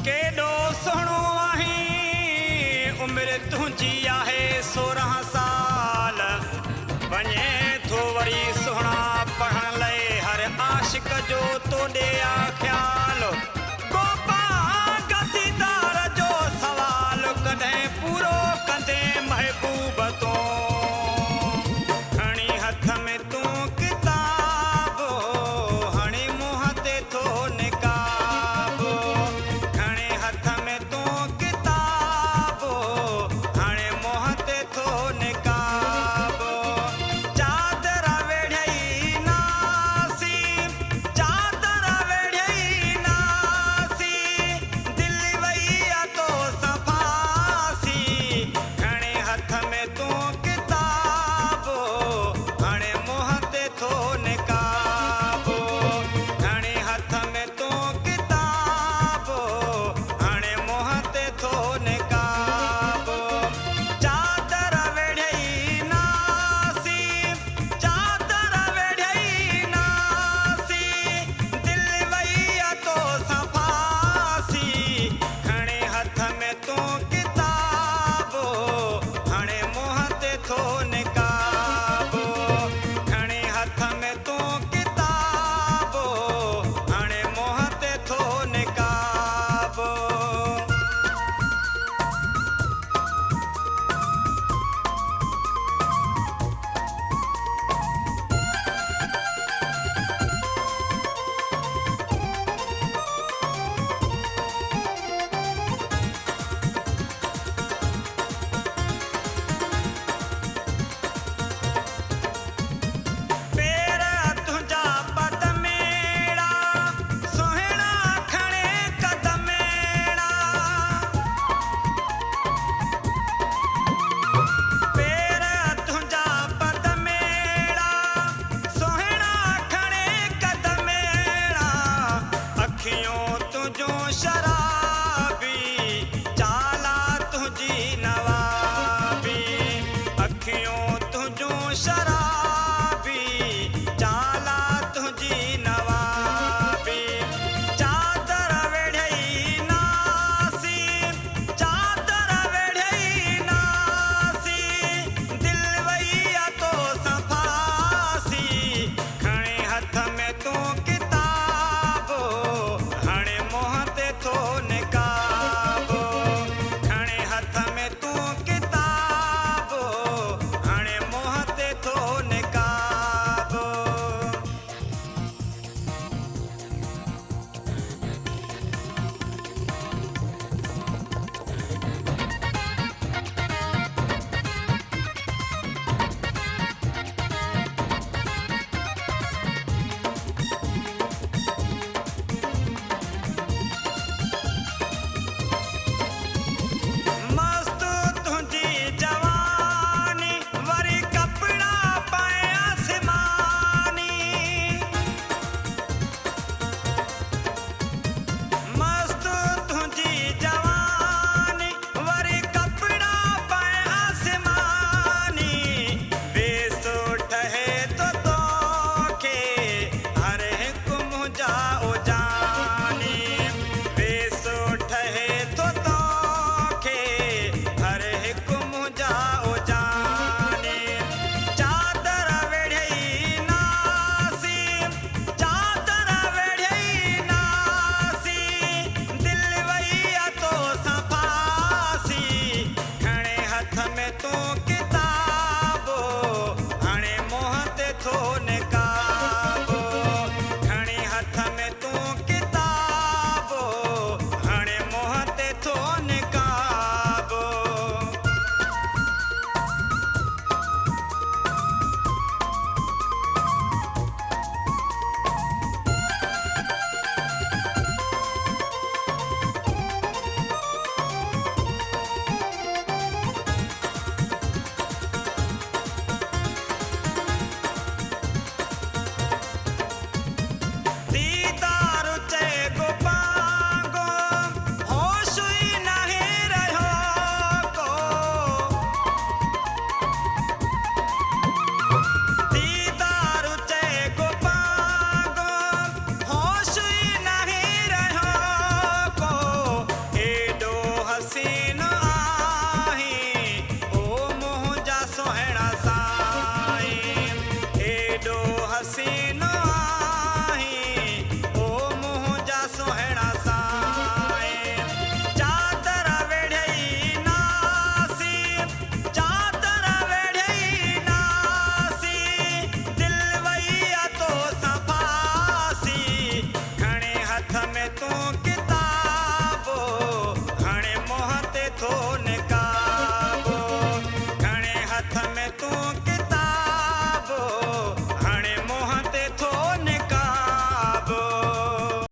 केॾो सुहिणो आहीं उमिरि तुंहिंजी आहे 16 साल वञे थो वरी सुहिणा पढ़ण लाइ हर आशिक जो तोॾे आ ख़्याल गोपा गदीदार जो सवाल कॾहिं पूरो कंदे महबूब तो खणी हथ में तूं किताब हाणे मुंहं ते थो निकाब खणी हथ में तूं किताब हाणे मुंहं ते थो निकाब चादर वेढ़ई नासी चादर वेढ़ई नासी दिल वई तो सफ़ासी खणी हथ में तूं किताब हाणे मुंहं ते थो निकाब खणी हथ में तूं किताब हाणे मुंहं ते थो निकाब चादर वेढ़ई नासी चादर वेढ़ई नासी दिल वई तो सफ़ासी खणी हथ में तूं किताब हाणे मुंहं ते थो निकाब खणी हथ में तूं किताब हाणे मुंहं ते थो निकाब पेर तुंहिंजा पद मेड़ा सुहिणा खणे कद मेड़ा पेर तुंहिंजा पद मेड़ा सुहिणा खणे कद मेड़ा अखियूं तुंहिंजूं शर